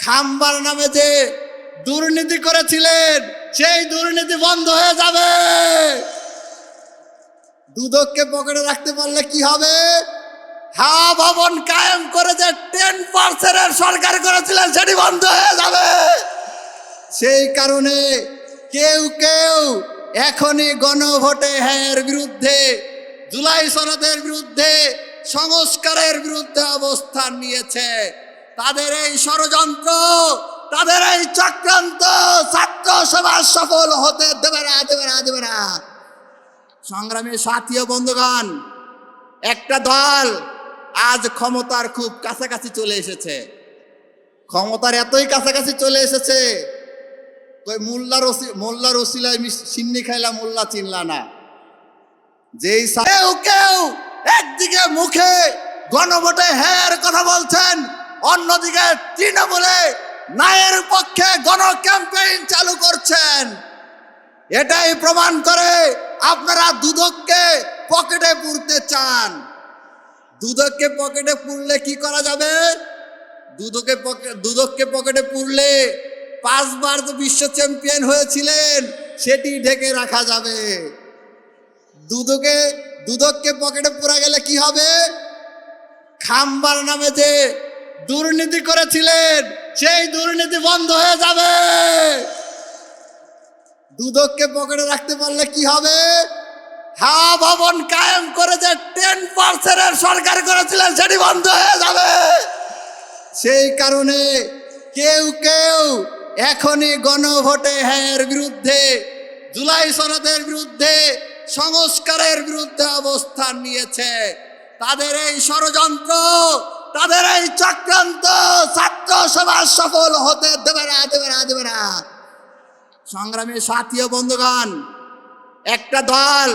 খাম্বার নামে যে দুর্নীতি করেছিলেন সেই দুর্নীতি বন্ধ হয়ে যাবে। দুদককে পকেটে রাখতে পারলে কি হবে? হাওয়া ভবন কায়েম করে যে 10% সরকার করেছিলেন সেটি বন্ধ হয়ে যাবে। সেই কারণে কেউ কেউ এখনই গণভোটে হ্যাঁর বিরুদ্ধে, জুলাই সনদের বিরুদ্ধে, সংস্কারের বিরুদ্ধে অবস্থান নিয়েছে। তাদের এই ষড়যন্ত্র, তাদের এই চক্রান্ত ছাত্র সমাজ সফল হতে দেবে না। সংগ্রামী সাথী ও বন্ধুগণ, একটা দল আজ ক্ষমতার খুব কাছাকাছি চলে এসেছে। ক্ষমতার এতই কাছাকাছি চলে এসেছে, মোল্লার ওসিলায় সিন্নি খাইলা মোল্লা চিনলা না। যেই কেউ একদিকে মুখে গণভোটে হ্যাঁ কথা বলছেন, অন্যদিকে তৃণমূলে ন্যায়ের পক্ষে গণ ক্যাম্পেইন চালু করছেন। এটাই প্রমাণ করে আপনারা দুদককে পকেটে পুরতে চান। দুদককে পকেটে পুরলে কি করা যাবে? দুদককে পকেটে পুরলে 5 বার তো বিশ্ব চ্যাম্পিয়ন হয়েছিলেন সেটি ঢেকে রাখা যাবে। দুদককে পকেটে পুরা গেলে কি হবে? খাম্বার নামে যে দুর্নীতি করেছিলেন সেই দুর্নীতি বন্ধ হয়ে যাবে। দুদককে পকেটে রাখতে পারলে কি হবে? হাওয়া ভবন কায়েম করে যে 10% সরকার করেছিলেন সেটি বন্ধ হয়ে যাবে। সেই কারণে কেউ কেউ এখনই গণভোটে হ্যাঁর বিরুদ্ধে, জুলাই সনদের বিরুদ্ধে, সংস্কারের বিরুদ্ধে অবস্থান নিয়েছে। তাদের এই ষড়যন্ত্র, তাদের এই চক্রান্ত ছাত্র সমাজ সফল হতে দেবে না। সংগ্রামী সাথী ও বন্ধুগণ, একটা দল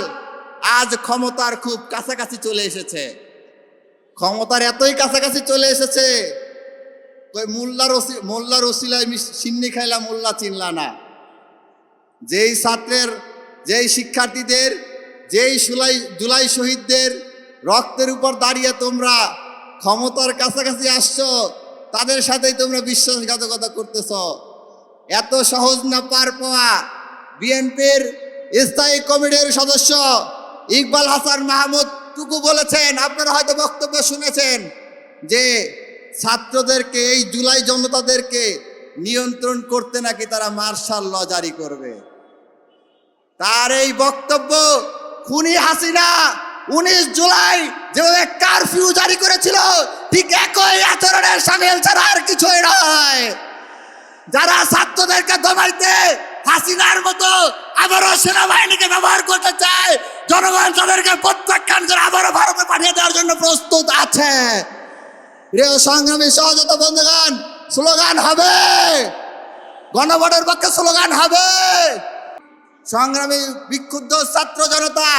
আজ ক্ষমতার খুব কাছাকাছি চলে এসেছে। ক্ষমতার এতই কাছাকাছি চলে এসেছে, মোল্লার ওসিলায় সিন্নি খাইলা মোল্লা চিনলা না। যেই শিক্ষার্থীদের, যেই জুলাই শহীদদের রক্তের উপর দাঁড়িয়ে তোমরা ক্ষমতার কাছাকাছি আসছো, তাদের সাথেই তোমরা বিশ্বাসঘাতকতা করতেছ। এত সহজ না পার পাওয়া। বিএনপির স্থায়ী কমিটির সদস্য ইকবাল হাসান মাহমুদ টুকু বলেছেন, আপনারা হয়তো বক্তব্য শুনেছেন, যে ছাত্রদেরকে, এই জুলাই জনতাদেরকে নিয়ন্ত্রণ করতে নাকি তারা মার্শাল ল জারি করবে। তার এই বক্তব্য খুনি হাসিনা 19 জুলাই যেভাবে কারফিউ জারি করেছিল, ঠিক একই আচরণের সামিল ছাড়া আর কিছুই নয়। যারা ছাত্রদেরকে দমাইতে হাসিনার মতো আবারও সেনাবাহিনীকে ব্যবহার করতে চায়, জনগণ তাদেরকে প্রত্যাখ্যান করে আবারও ভারতে পাঠিয়ে দেওয়ার জন্য প্রস্তুত আছে। প্রিয় সংগ্রামী সহযোগিতা বন্ধুগণ, স্লোগান হবে, গণভোটের পক্ষে স্লোগান হবে। সংগ্রামী বিক্ষুব্ধ ছাত্র জনতা,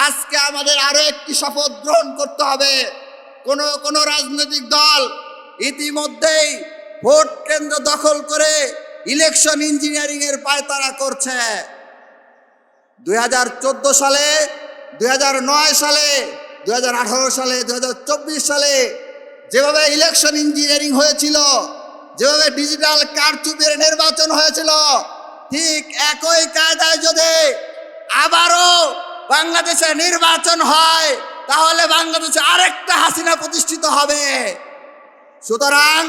আজকে আমাদের আরো একটি শপথ গ্রহণ করতে হবে। কোন রাজনৈতিক দল ইতিমধ্যেই ভোট কেন্দ্র দখল করে ইলেকশন ইঞ্জিনিয়ারিং এর পায়তারা করছে। 2014 সালে, 2009 সালে, 2018 সালে, 2024 সালে যেভাবে ইলেকশন ইঞ্জিনিয়ারিং হয়েছিল, যেভাবে ডিজিটাল কারচুপির নির্বাচন হয়েছিল, ঠিক একই কায়দায় যদি আবারও বাংলাদেশে নির্বাচন হয়, তাহলে বাংলাদেশে আরেকটা হাসিনা প্রতিষ্ঠিত হবে। সুতরাং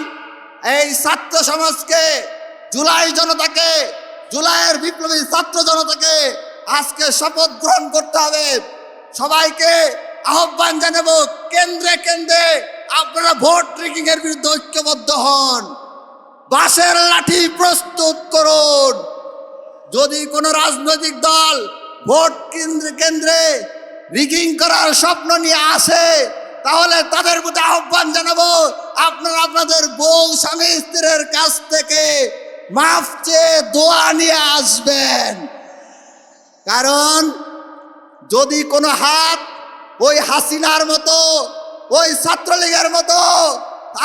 এই ছাত্র সমাজকে, জুলাই জনতাকে, জুলাইয়ের বিপ্লবী ছাত্র জনতাকে আজকে শপথ গ্রহণ করতে হবে। সবাইকে আহ্বান জানাবো, কেন্দ্রে কেন্দ্রে আপনারা ভোট রিগিং এর বিরুদ্ধে ঐক্যবদ্ধ হন, বাঁশের লাঠি প্রস্তুত করুন। যদি কোনো রাজনৈতিক দল ভোট কেন্দ্রে কেন্দ্রে রিগিং করার স্বপ্ন নিয়ে আসে, তাহলে তাদের প্রতি আহ্বান জানাবো, আপনারা আপনাদের বউ স্বামী স্ত্রীর কাছ থেকে মাফ চেয়ে দোয়া নিয়ে আসবেন। কারণ যদি কোনো হাত ওই হাসিনার মতো, ওই ছাত্রলীগের মতো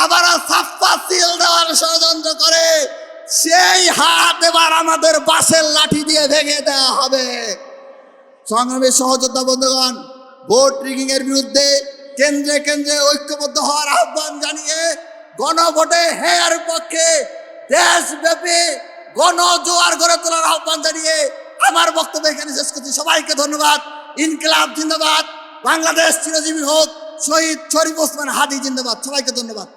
আবার ছাপ্পা সিল দেওয়ার ষড়যন্ত্র করে, সেই হাত এবার আমাদের বাঁশের লাঠি দিয়ে ভেঙে দেওয়া হবে। সংগ্রামী সহযোদ্ধা বন্ধুগণ, ভোট রিগিং এর বিরুদ্ধে কেন্দ্রে কেন্দ্রে ঐক্যবদ্ধ হওয়ার আহ্বান জানিয়ে গণভোটে হ্যাঁর পক্ষে দেশব্যাপী গণজোয়ার গড়ে তোলার আহ্বান জানিয়ে আমার বক্তব্য এখানে শেষ করছি। সবাইকে ধন্যবাদ। ইনকিলাব জিন্দাবাদ, বাংলাদেশ চিরজীবী হোক, শহীদ শরীফ ওসমান হাদি জিন্দাবাদ। সবাইকে ধন্যবাদ।